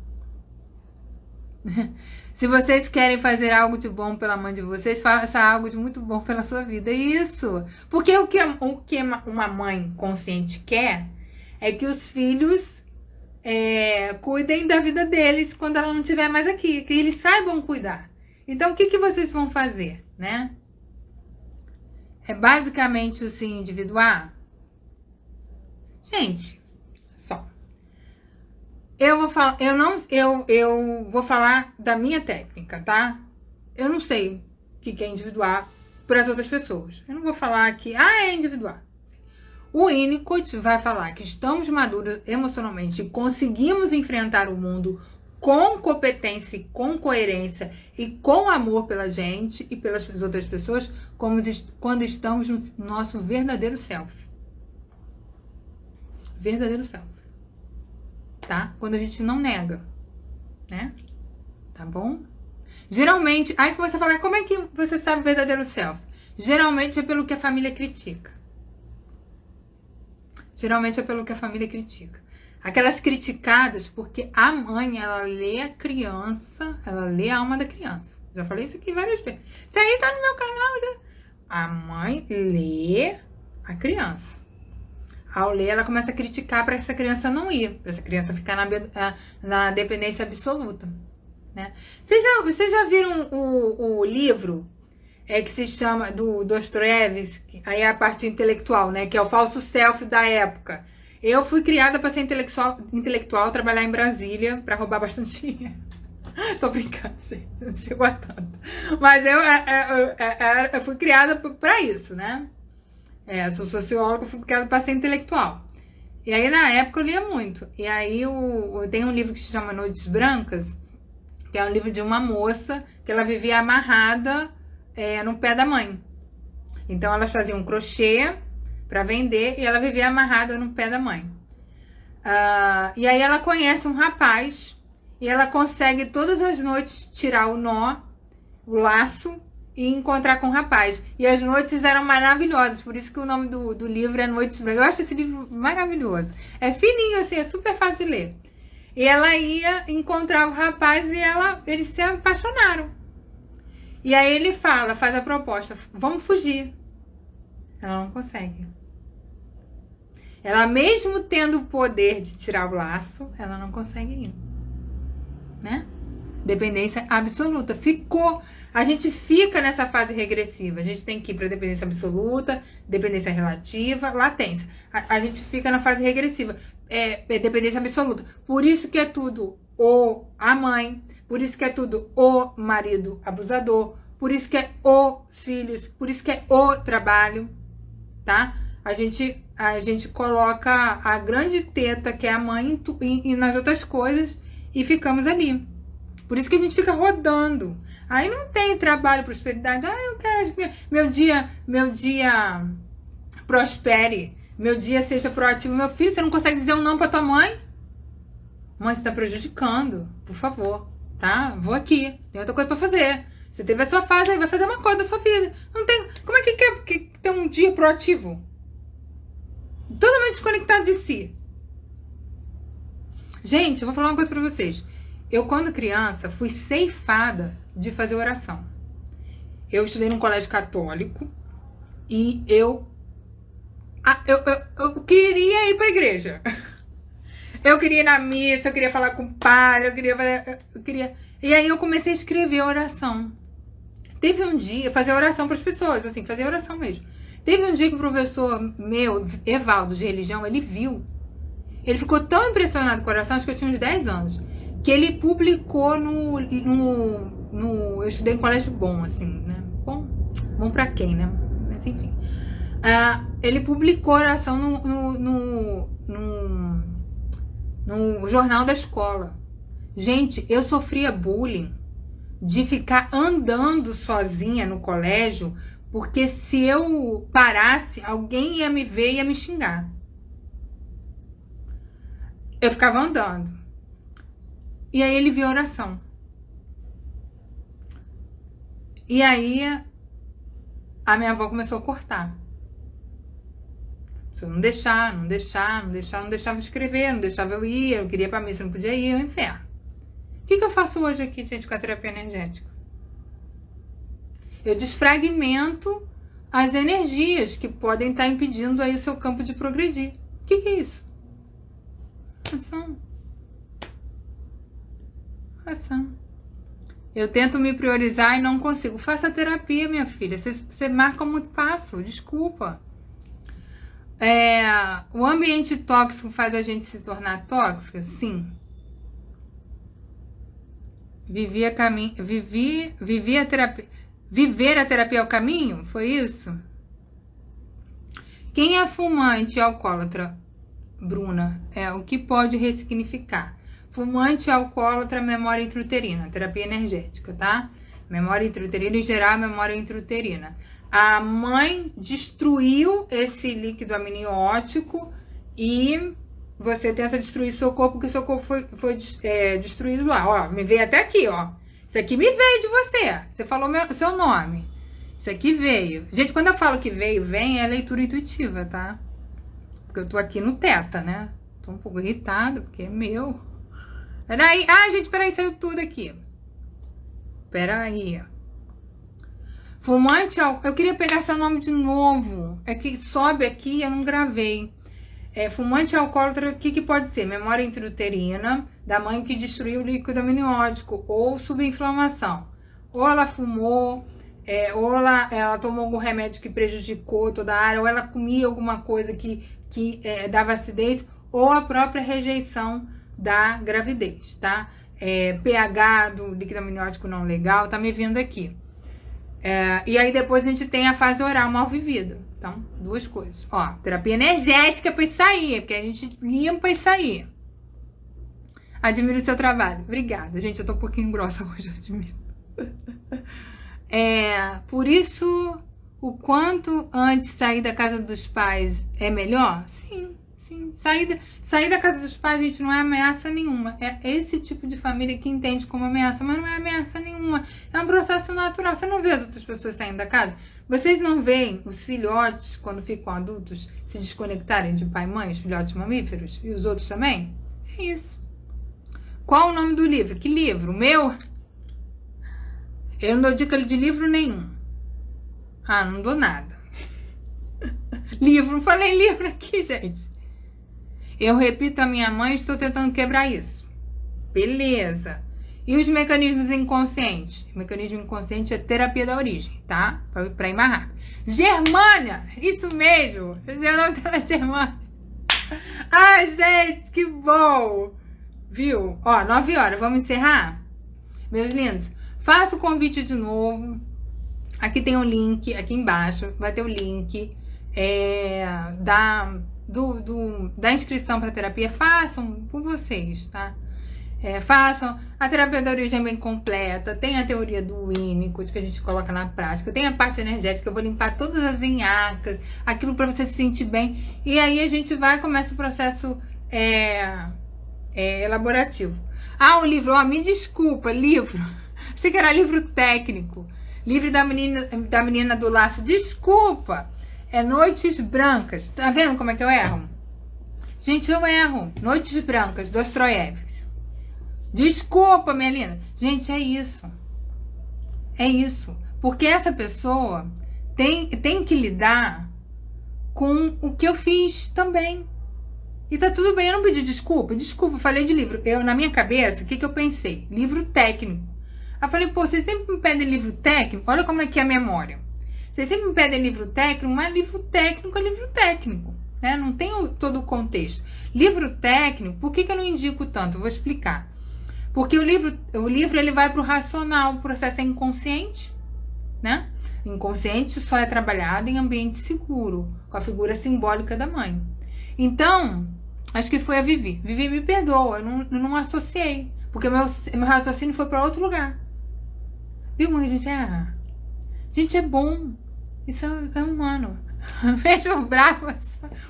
Se vocês querem fazer algo de bom pela mãe de vocês, faça algo de muito bom pela sua vida. Isso. Porque o que uma mãe consciente quer é que os filhos cuidem da vida deles quando ela não estiver mais aqui. Que eles saibam cuidar. Então, o que vocês vão fazer, né? É basicamente o se individuar? Gente, só. Eu vou falar da minha técnica, tá? Eu não sei o que é individuar para as outras pessoas. Eu não vou falar que, é individuar. O Winnicott vai falar que estamos maduros emocionalmente e conseguimos enfrentar o mundo com competência, com coerência e com amor pela gente e pelas outras pessoas, quando estamos no nosso verdadeiro self. Verdadeiro self. Tá? Quando a gente não nega, né? Tá bom? Geralmente, aí que você fala, como é que você sabe o verdadeiro self? Geralmente é pelo que a família critica. Geralmente é pelo que a família critica. Aquelas criticadas, porque a mãe, ela lê a criança, ela lê a alma da criança. Já falei isso aqui várias vezes. Isso aí tá no meu canal. Né? A mãe lê a criança. Ao ler, ela começa a criticar para essa criança não ir, para essa criança ficar na dependência absoluta, né? Vocês já viram o livro que se chama, do Dostoiévski, aí é a parte intelectual, né? Que é o falso self da época. Eu fui criada para ser intelectual, trabalhar em Brasília, para roubar bastante dinheiro. Tô brincando, gente, não chegou a tanto. Mas eu fui criada para isso, né? Sou socióloga, fui criada para ser intelectual. E aí, na época, eu lia muito. E aí, eu tenho um livro que se chama Noites Brancas, que é um livro de uma moça que ela vivia amarrada no pé da mãe. Então, elas faziam crochê para vender e ela vivia amarrada no pé da mãe. E aí, ela conhece um rapaz e ela consegue todas as noites tirar o nó, o laço e encontrar com o rapaz. E as noites eram maravilhosas, por isso que o nome do livro é Noites Brancas. Eu acho esse livro maravilhoso. É fininho, assim, é super fácil de ler. E ela ia encontrar o rapaz e eles se apaixonaram. E aí ele faz a proposta, vamos fugir. Ela não consegue. Ela, mesmo tendo o poder de tirar o laço, ela não consegue ir. Né? Dependência absoluta. A gente fica nessa fase regressiva. A gente tem que ir para dependência absoluta, dependência relativa, latência. A gente fica na fase regressiva. Dependência absoluta. Por isso que é tudo a mãe, por isso que é tudo o marido abusador, por isso que é os filhos, por isso que é o trabalho, tá? A gente coloca a grande teta, que é a mãe, nas outras coisas e ficamos ali. Por isso que a gente fica rodando. Aí não tem trabalho, prosperidade. Eu quero que meu dia prospere. Meu dia seja proativo. Meu filho, você não consegue dizer um não pra tua mãe? Mãe, você tá prejudicando. Por favor, tá? Vou aqui. Tem outra coisa pra fazer. Você teve a sua fase, aí vai fazer uma coisa da sua vida. Não tem... Como é que quer ter um dia proativo? Totalmente desconectado de si. Gente, eu vou falar uma coisa pra vocês. Eu, quando criança, fui ceifada de fazer oração. Eu estudei num colégio católico e eu queria ir pra igreja. Eu queria ir na missa, eu queria falar com o padre, eu queria... E aí eu comecei a escrever oração. Teve um dia, fazer oração para as pessoas, assim, fazer oração mesmo. Teve um dia que o professor meu, Evaldo, de religião, ele viu. Ele ficou tão impressionado com a oração, acho que eu tinha uns 10 anos, que ele publicou eu estudei em colégio bom, assim, né? Bom pra quem, né? Mas enfim. Ele publicou a oração no jornal da escola. Gente, eu sofria bullying de ficar andando sozinha no colégio, porque se eu parasse, alguém ia me ver e ia me xingar. Eu ficava andando. E aí ele viu a oração. E aí a minha avó começou a cortar. Se eu não deixava escrever, não deixava eu ir, eu queria ir pra missa, não podia ir, é o inferno. O que eu faço hoje aqui, gente, com a terapia energética? Eu desfragmento as energias que podem estar impedindo aí o seu campo de progredir. O que é isso? Ação. Eu tento me priorizar e não consigo. Faça terapia, minha filha. Você marca muito passo, desculpa. O ambiente tóxico faz a gente se tornar tóxica? Sim. Viver a terapia é o caminho? Foi isso? Quem é fumante e alcoólatra, Bruna? O que pode ressignificar? Fumante e alcoólatra, memória intrauterina, terapia energética, tá? Memória intrauterina, em geral, memória intrauterina. A mãe destruiu esse líquido amniótico e você tenta destruir seu corpo, porque seu corpo foi destruído lá. Ó, me veio até aqui, ó. Isso aqui me veio de você. Você falou seu nome. Isso aqui veio. Gente, quando eu falo que vem, é leitura intuitiva, tá? Porque eu tô aqui no teta, né? Tô um pouco irritada, porque é meu. Peraí. Gente, peraí, saiu tudo aqui. Peraí. Fumante, eu queria pegar seu nome de novo. É que sobe aqui e eu não gravei. Fumante alcoólatra, o que pode ser? Memória intrauterina, da mãe que destruiu o líquido amniótico, ou subinflamação. Ou ela fumou, ou ela tomou algum remédio que prejudicou toda a área, ou ela comia alguma coisa que dava acidez, ou a própria rejeição da gravidez, tá? pH do líquido amniótico não legal, tá me vindo aqui. E aí depois a gente tem a fase oral mal vivida. Então, duas coisas. Ó, terapia energética pra isso aí, porque a gente limpa isso aí. Admiro o seu trabalho. Obrigada. Gente, eu tô um pouquinho grossa hoje, eu admiro. Por isso, o quanto antes sair da casa dos pais é melhor? Sim. Sair da casa dos pais, gente, não é ameaça nenhuma. É esse tipo de família que entende como ameaça, mas não é ameaça nenhuma. É um processo natural. Você não vê as outras pessoas saindo da casa? Vocês não veem os filhotes, quando ficam adultos, se desconectarem de pai e mãe, os filhotes mamíferos? E os outros também? É isso. Qual o nome do livro? Que livro? O meu? Eu não dou dica de livro nenhum. Não dou nada. Livro, não falei livro aqui, gente. Eu repito a minha mãe e estou tentando quebrar isso. Beleza. E os mecanismos inconscientes? O mecanismo inconsciente é terapia da origem, tá? Pra ir mais rápido. Germânia! Isso mesmo! O nome dela é Germânia. Ai, gente, que bom! Viu? Ó, 9 horas. Vamos encerrar? Meus lindos, faça o convite de novo. Aqui tem um link, aqui embaixo. Vai ter o link da inscrição para terapia. Façam por vocês, tá? Façam. A terapia da origem é bem completa. Tem a teoria do Winnicott que a gente coloca na prática. Tem a parte energética. Eu vou limpar todas as inhacas, aquilo para você se sentir bem. E aí a gente começa o processo elaborativo. O livro, me desculpa, livro. Achei que era livro técnico. Livro da menina do laço. Desculpa. Noites Brancas. Tá vendo como é que eu erro? Gente, eu erro. Noites Brancas, Dostoiévski. Desculpa, minha linda. Gente, é isso. É isso. Porque essa pessoa tem que lidar com o que eu fiz também. E tá tudo bem, eu não pedi desculpa. Desculpa, falei de livro. Na minha cabeça, o que eu pensei? Livro técnico. Eu falei, vocês sempre me pedem livro técnico? Olha como é que é a memória. Vocês sempre me pedem livro técnico, mas livro técnico é livro técnico, né? Não tem todo o contexto. Livro técnico, por que eu não indico tanto? Eu vou explicar. Porque o livro ele vai para o racional, o processo é inconsciente, né? Inconsciente só é trabalhado em ambiente seguro, com a figura simbólica da mãe. Então, acho que foi a Vivi. Vivi, me perdoa, eu não associei, porque meu raciocínio foi para outro lugar. Viu como a gente erra? Gente, é bom. Isso é humano. Mesmo bravo.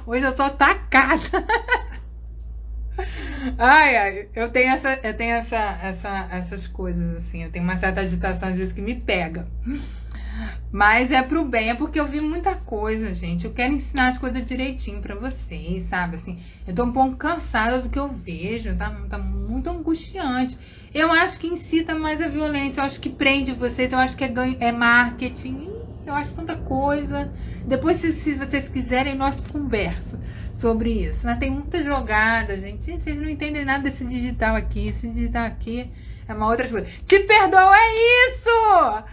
Hoje eu tô atacada. Ai, eu tenho essas coisas assim. Eu tenho uma certa agitação às vezes que me pega. Mas é pro bem, é porque eu vi muita coisa, gente. Eu quero ensinar as coisas direitinho pra vocês, sabe? Assim, eu tô um pouco cansada do que eu vejo, tá muito angustiante. Eu acho que incita mais a violência, eu acho que prende vocês, eu acho que é marketing, eu acho tanta coisa. Depois, se vocês quiserem, nós conversamos sobre isso. Mas tem muita jogada, gente. Vocês não entendem nada desse digital aqui. Esse digital aqui é uma outra coisa. Te perdoo, é isso!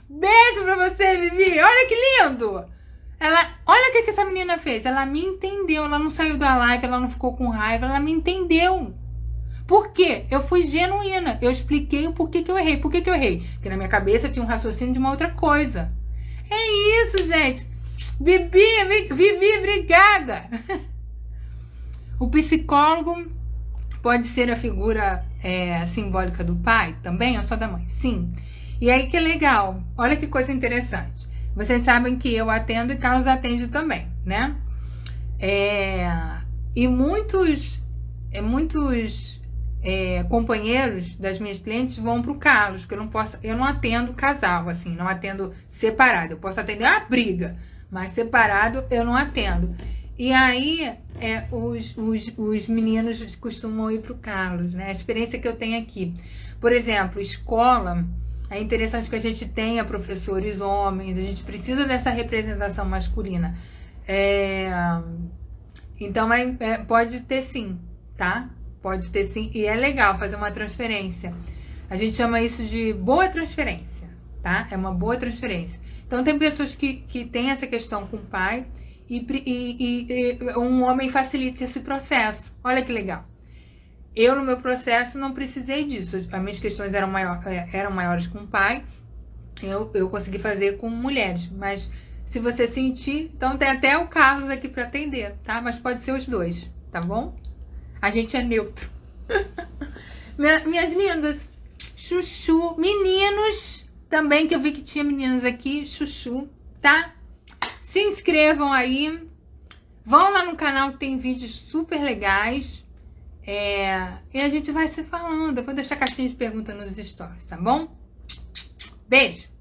Beijo pra você, Vivi. Olha que lindo. Olha o que essa menina fez. Ela me entendeu. Ela não saiu da live, ela não ficou com raiva. Ela me entendeu. Por quê? Eu fui genuína. Eu expliquei o porquê que eu errei. Por que eu errei? Porque na minha cabeça tinha um raciocínio de uma outra coisa. É isso, gente. Vivi, obrigada. O psicólogo pode ser a figura simbólica do pai também, ou só da mãe? Sim. E aí que legal. Olha que coisa interessante. Vocês sabem que eu atendo e Carlos atende também, né? E muitos companheiros das minhas clientes vão pro Carlos, porque eu não atendo casal, assim, não atendo separado. Eu posso atender uma briga, mas separado eu não atendo. E aí os meninos costumam ir pro Carlos, né? A experiência que eu tenho aqui. Por exemplo, escola, é interessante que a gente tenha professores homens, a gente precisa dessa representação masculina. Então, pode ter sim, tá? Pode ter sim, e é legal fazer uma transferência. A gente chama isso de boa transferência, tá? É uma boa transferência. Então, tem pessoas que têm essa questão com o pai e um homem facilita esse processo. Olha que legal. Eu, no meu processo, não precisei disso. As minhas questões eram maiores com o pai. Eu consegui fazer com mulheres. Mas se você sentir... Então, tem até o Carlos aqui para atender, tá? Mas pode ser os dois, tá bom? A gente é neutro. Minhas lindas, chuchu. Meninos, também, que eu vi que tinha meninos aqui. Chuchu, tá? Se inscrevam aí. Vão lá no canal que tem vídeos super legais. E a gente vai se falando. Eu vou deixar a caixinha de perguntas nos stories, tá bom? Beijo!